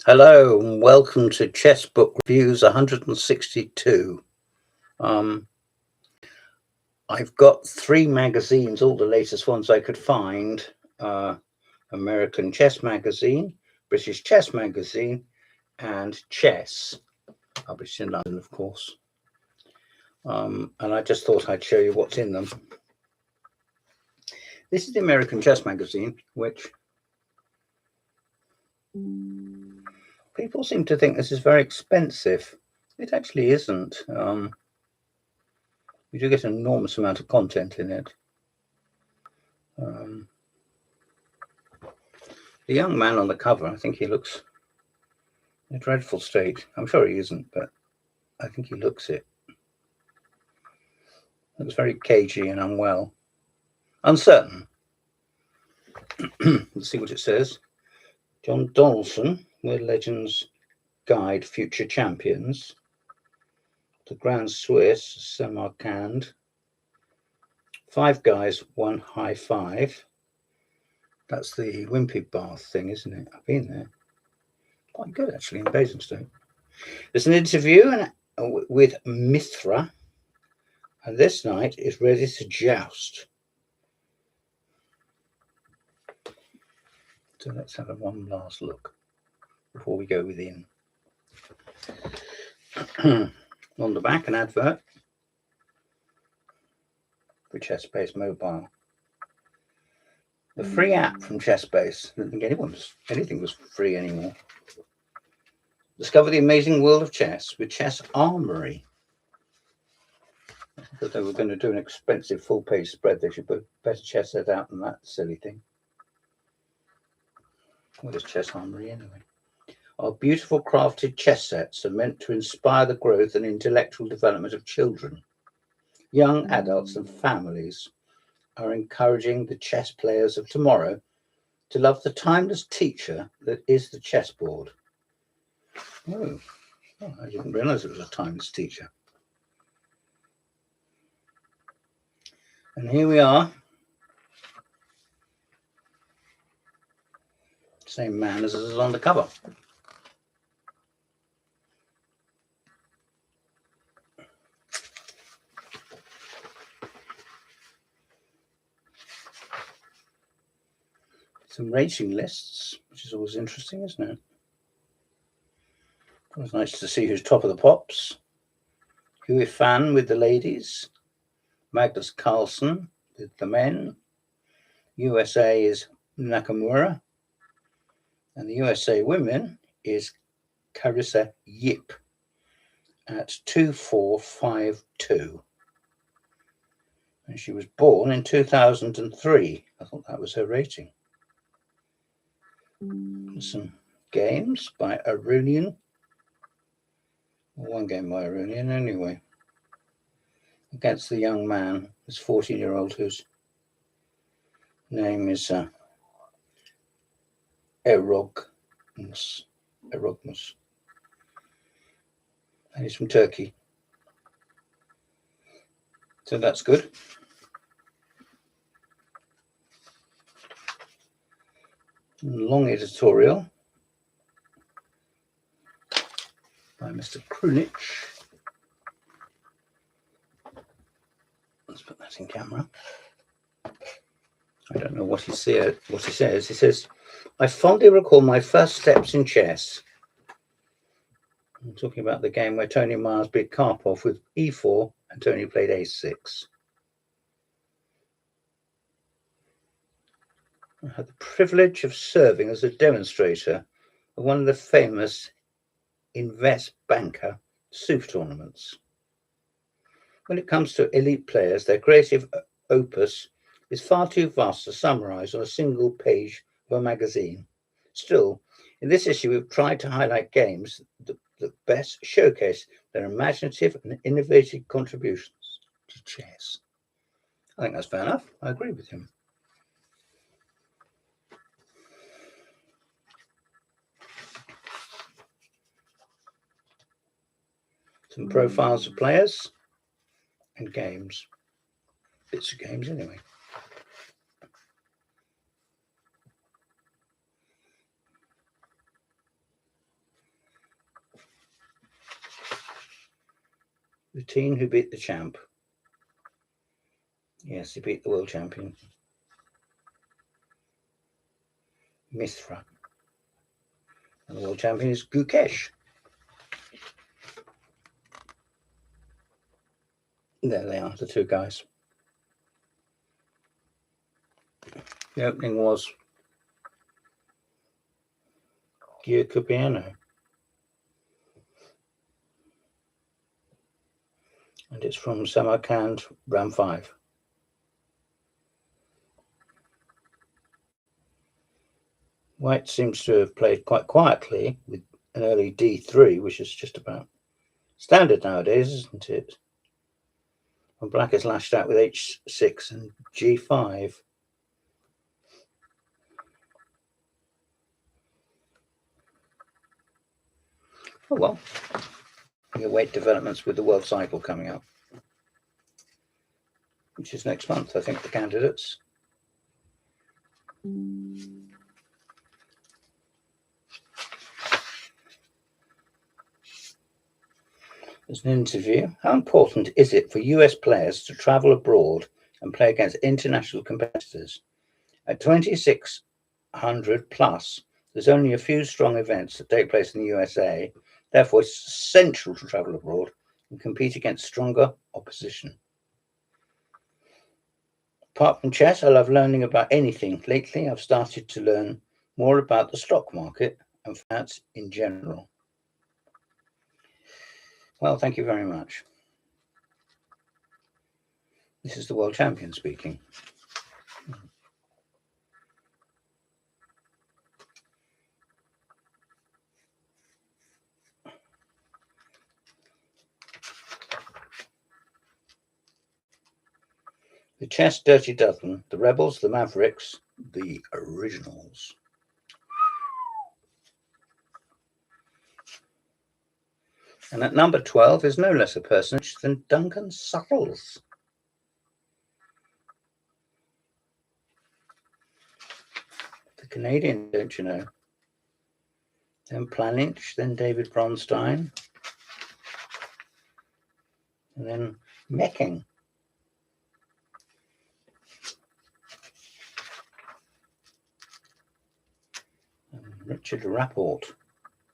Hello and welcome to Chess Book Reviews 162. I've got three magazines, all the latest ones I could find. American Chess Magazine, British Chess Magazine, and Chess, published in London, of course. And I just thought I'd show you what's in them. This is the American Chess Magazine, which people seem to think this is very expensive. It actually isn't. You do get an enormous amount of content in it. The young man on the cover, I think he looks in a dreadful state. I'm sure he isn't, but I think he looks it. Looks very cagey and unwell. Uncertain. Let's see what it says. John Donaldson, Where Legends Guide Future Champions. The Grand Swiss, Samarkand. 5 guys, 1 high 5. That's the Wimpy Bath thing, isn't it? I've been there. Quite good, actually, in Basingstoke. There's an interview with Mithra, and this knight is ready to joust. So let's have one last look before we go within. On the back, an advert for ChessBase Mobile. The free app from ChessBase. I don't think anything was free anymore. Discover the amazing world of chess with Chess Armory. I thought they were going to do an expensive full-page spread. They should put better chess set out than that silly thing. What is Chess Armory anyway? Our beautiful crafted chess sets are meant to inspire the growth and intellectual development of children. Young adults and families are encouraging the chess players of tomorrow to love the timeless teacher that is the chessboard. Oh, I didn't realize it was a timeless teacher. And here we are. Same man as is on the cover. Some rating lists, which is always interesting, isn't it? It was nice to see who's top of the pops. Huey Fan with the ladies. Magnus Carlsen with the men. USA is Nakamura. And the USA women is Carissa Yip at 2452. And she was born in 2003. I thought that was her rating. Some games by Arunian. One game by Arunian anyway. Against the young man, this 14-year-old whose name is Erogmus. And he's from Turkey. So that's good. Long editorial by Mr. Krunich. Let's put that in camera. I don't know what he says. He says, I fondly recall my first steps in chess. I'm talking about the game where Tony Myers beat Karpov with e4 and Tony played a6. I had the privilege of serving as a demonstrator of one of the famous Invest Banker SUF tournaments. When it comes to elite players, their creative opus is far too vast to summarize on a single page of a magazine. Still, in this issue, we've tried to highlight games that best showcase their imaginative and innovative contributions to chess. I think that's fair enough. I agree with him. Some profiles of players and games. Bits of games anyway. The team who beat the champ. Yes, he beat the world champion. Mithra. And the world champion is Gukesh. There they are, the two guys. The opening was Gia Cupiano. And it's from Samarkand, round 5. White seems to have played quite quietly with an early D3, which is just about standard nowadays, isn't it? And black is lashed out with H6 and G5. Oh well. We await developments with the World Cycle coming up, which is next month, I think, the candidates. There's an interview. How important is it for US players to travel abroad and play against international competitors? At 2,600 plus, there's only a few strong events that take place in the USA. Therefore, it's essential to travel abroad and compete against stronger opposition. Apart from chess, I love learning about anything. Lately, I've started to learn more about the stock market and finance in general. Well, thank you very much. This is the world champion speaking. The Chess Dirty Dozen, the Rebels, the Mavericks, the Originals. And at number 12 is no less a personage than Duncan Suttles. The Canadian, don't you know? Then Planich, then David Bronstein, and then Mecking. And Richard Rapport.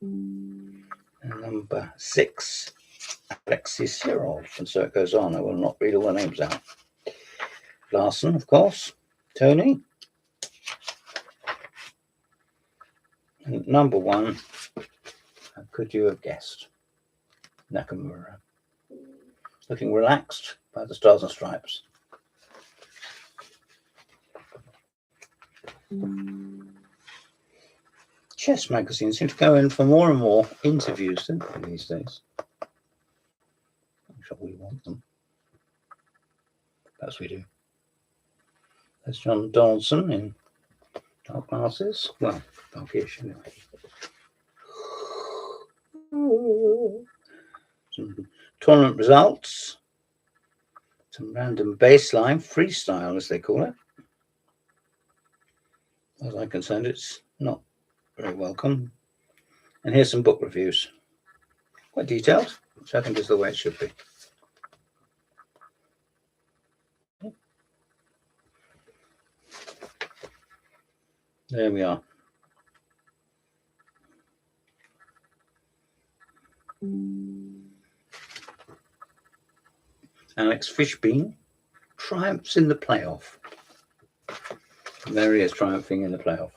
And number 6, Alexei Sirov. And so it goes on. I will not read all the names out. Larson, of course. Tony. And number 1, how could you have guessed? Nakamura. Looking relaxed by the Stars and Stripes. Chess magazines seem to go in for more and more interviews, don't they, these days? I'm sure we want them. Perhaps we do. There's John Donaldson in dark glasses. Well, darkish anyway. Some tournament results. Some random baseline, freestyle as they call it. As I'm concerned, it's not very welcome. And here's some book reviews. Quite detailed, which I think is the way it should be. There we are. Alex Fishbein triumphs in the playoff. There he is, triumphing in the playoff.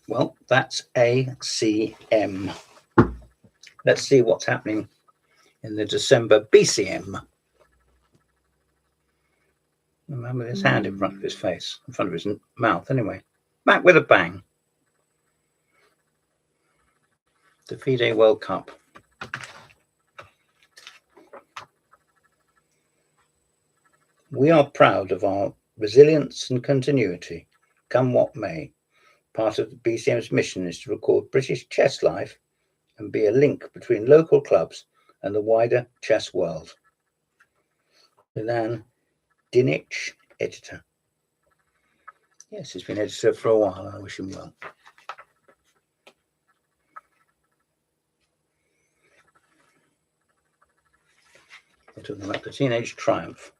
Well, that's ACM. Let's see what's happening in the December BCM. Remember his hand in front of his face, in front of his mouth anyway. Back with a bang. The FIDE World Cup. We are proud of our resilience and continuity, come what may. Part of the BCM's mission is to record British chess life and be a link between local clubs and the wider chess world. Milan Dinic, editor. Yes, he's been editor for a while, and I wish him well. We're talking about the Teenage Triumph.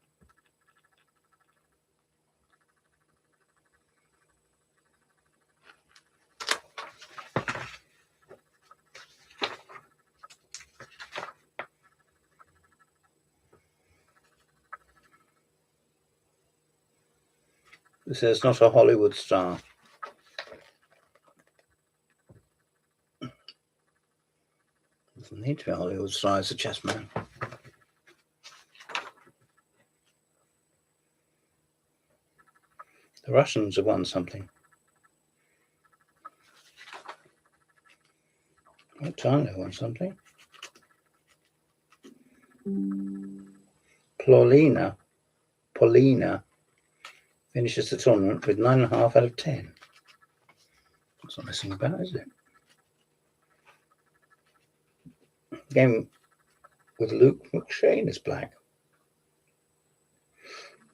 It says not a Hollywood star. Doesn't need to be a Hollywood star as a chessman. The Russians have won something. What time they won something? Paulina finishes the tournament with 9.5 out of 10. That's not messing about, is it? Game with Luke McShane is black.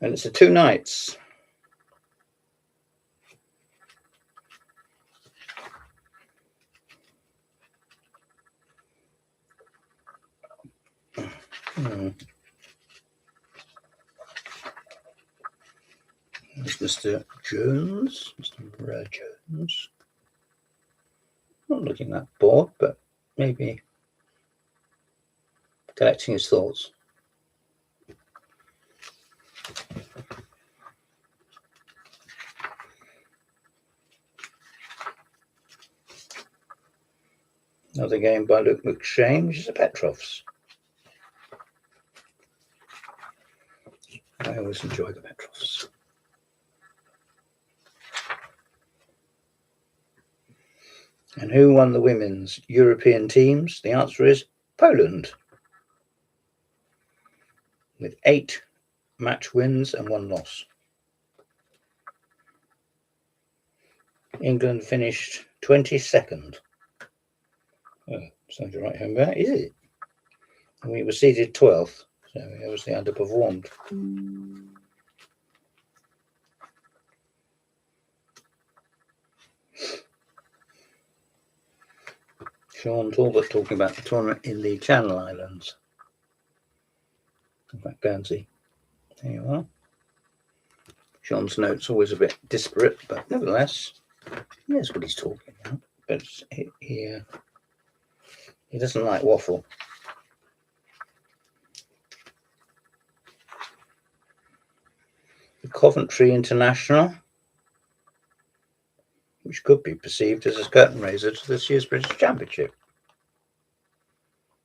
And it's a 2 nights. There's Mr. Jones, Mr. Red Jones. Not looking that bored, but maybe collecting his thoughts. Another game by Luke McShane, which is a Petrovs. I always enjoy the Petrovs. And who won the women's European teams? The answer is Poland, with 8 match wins and 1 loss. England finished 22nd. Oh, something to write home about, is it? And we were seeded 12th, so we obviously underperformed. Sean Talbot talking about the tournament in the Channel Islands. In fact, Guernsey. There you are. Sean's notes always a bit disparate, but nevertheless, he knows what he's talking about. But he doesn't like waffle. The Coventry International, which could be perceived as a curtain raiser to this year's British Championship.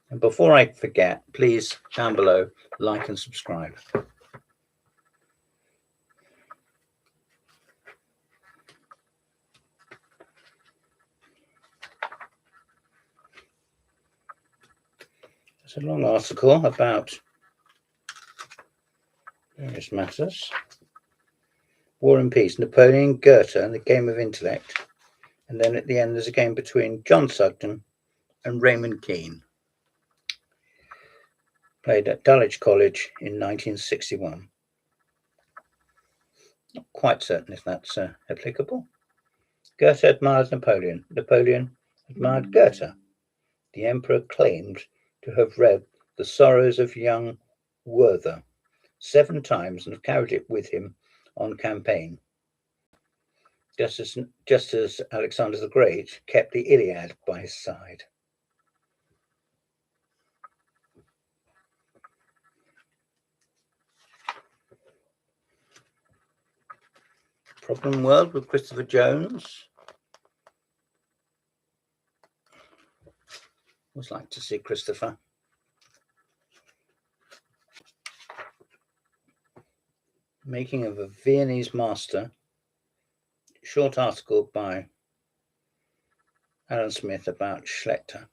And before I forget, please, down below, like and subscribe. It's a long article about various matters. War and Peace, Napoleon, Goethe, and the Game of Intellect. And then at the end, there's a game between John Sugden and Raymond Keane. Played at Dulwich College in 1961. Not quite certain if that's applicable. Goethe admired Napoleon. Napoleon admired Goethe. The emperor claimed to have read The Sorrows of Young Werther 7 times and have carried it with him on campaign, just as Alexander the Great kept the Iliad by his side. Problem World with Christopher Jones. Always like to see Christopher. Making of a Viennese Master. Short article by Alan Smith about Schlechter.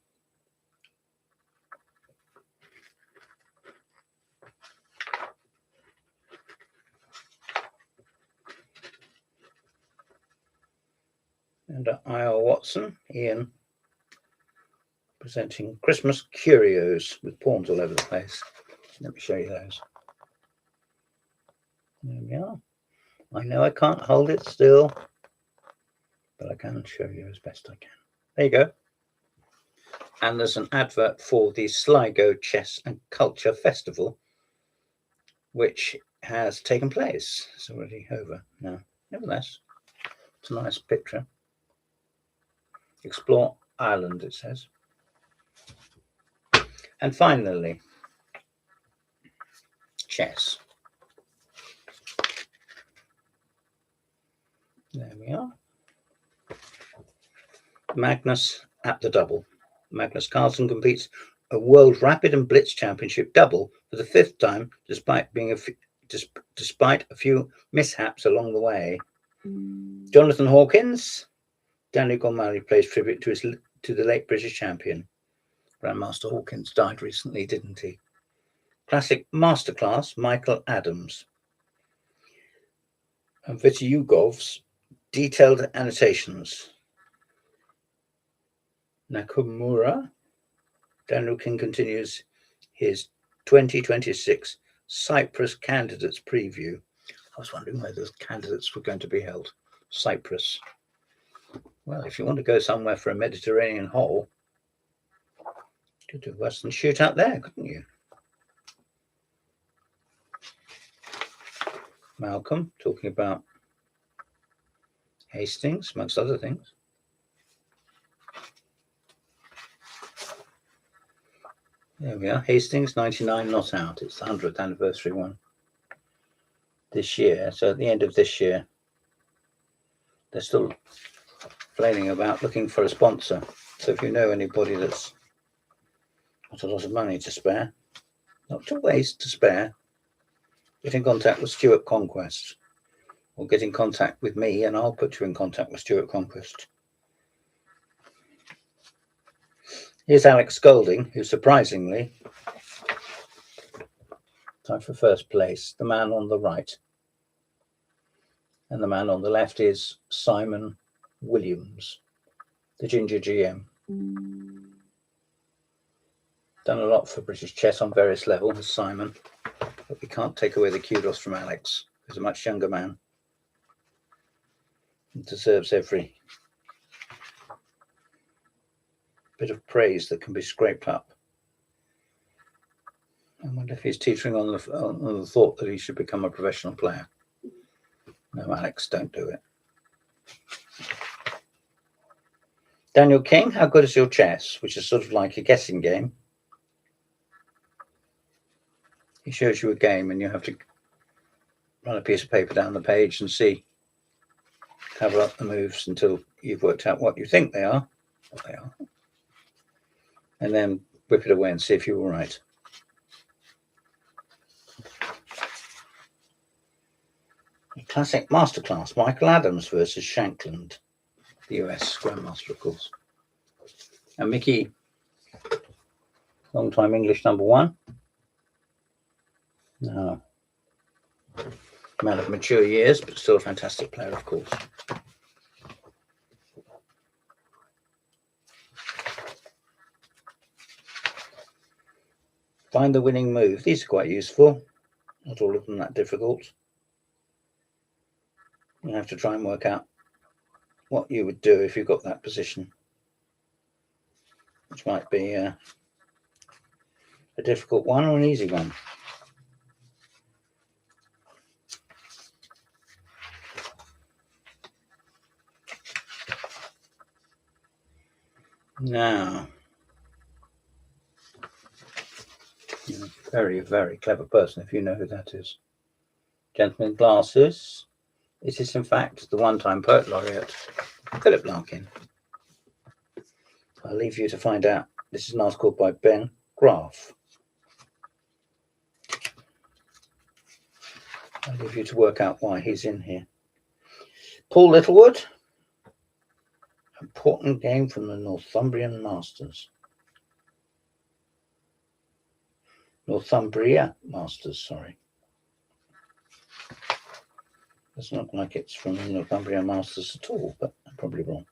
And I.R. Watson, Ian, presenting Christmas curios with pawns all over the place. Let me show you those. There we are. I know I can't hold it still, but I can show you as best I can. There you go. And there's an advert for the Sligo Chess and Culture Festival which has taken place. It's already over now. Nevertheless, it's a nice picture. Explore Ireland, it says. And finally, chess. There we are. Magnus at the double. Magnus Carlsen competes a World Rapid and Blitz Championship double for the 5th time, despite a few mishaps along the way. Jonathan Hawkins. Daniel O'Malley plays tribute to the late British champion. Grandmaster Hawkins died recently, didn't he? Classic Masterclass, Michael Adams. And Vitiugov's detailed annotations. Nakamura. Daniel King continues his 2026 Cyprus candidates preview. I was wondering where those candidates were going to be held. Cyprus. Well, if you want to go somewhere for a Mediterranean hole, you could do worse than shoot out there, couldn't you? Malcolm talking about Hastings, amongst other things. There we are. Hastings, 99 not out. It's the 100th anniversary one this year. So at the end of this year, they're still flailing about looking for a sponsor. So if you know anybody that's got a lot of money to spare, not to waste, to spare, get in contact with Stuart Conquest, or get in contact with me and I'll put you in contact with Stuart Conquest. Here's Alex Golding, who surprisingly tied for first place, the man on the right. And the man on the left is Simon Williams, the Ginger GM. Done a lot for British chess on various levels, Simon, but we can't take away the kudos from Alex. He's a much younger man and deserves every bit of praise that can be scraped up. I wonder if he's teetering on the thought that he should become a professional player. No, Alex, don't do it. Daniel King, how good is your chess? Which is sort of like a guessing game. He shows you a game and you have to run a piece of paper down the page and see, cover up the moves until you've worked out what you think they are, what they are, and then whip it away and see if you're all right. A classic masterclass, Michael Adams versus Shankland, the US Grandmaster, of course. And Mickey, long-time English #1. No, man of mature years, but still a fantastic player, of course. Find the winning move. These are quite useful. Not all of them that difficult. You have to try and work out what you would do if you got that position, which might be a difficult one or an easy one. Now, you're a very, very clever person if you know who that is. Gentleman in glasses. It is, in fact, the one-time poet laureate, Philip Larkin. I'll leave you to find out. This is an article by Ben Graff. I'll leave you to work out why he's in here. Paul Littlewood. Important game from the Northumbrian Masters. Northumbria Masters, sorry. Doesn't look like it's from the Northumbria Masters at all, but I'm probably wrong.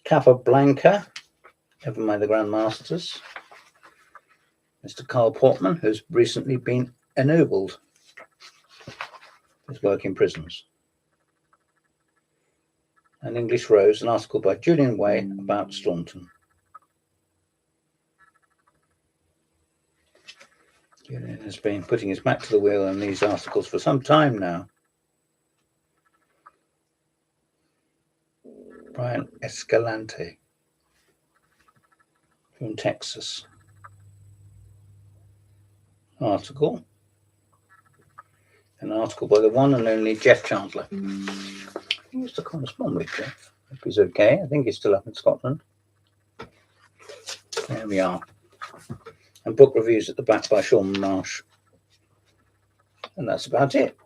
Capablanca, never mind the Grand Masters. Mr. Carl Portman, who's recently been ennobled. His work in prisons. An English Rose, an article by Julian Way about Staunton. Julian has been putting his back to the wheel on these articles for some time now. Brian Escalante from Texas. Article. An article by the one and only Jeff Chandler. He used to correspond with Jeff. Hope he's okay. I think he's still up in Scotland. There we are. And book reviews at the back by Sean Marsh. And that's about it.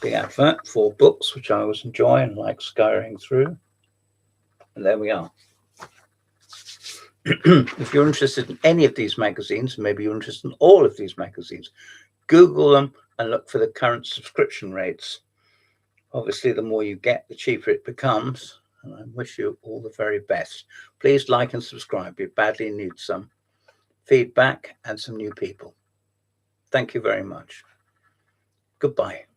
Big advert for books, which I always enjoy and like scouring through. And there we are. If you're interested in any of these magazines, maybe you're interested in all of these magazines, Google them and look for the current subscription rates. Obviously, the more you get, the cheaper it becomes. And I wish you all the very best. Please like and subscribe. You badly need some feedback and some new people. Thank you very much. Goodbye.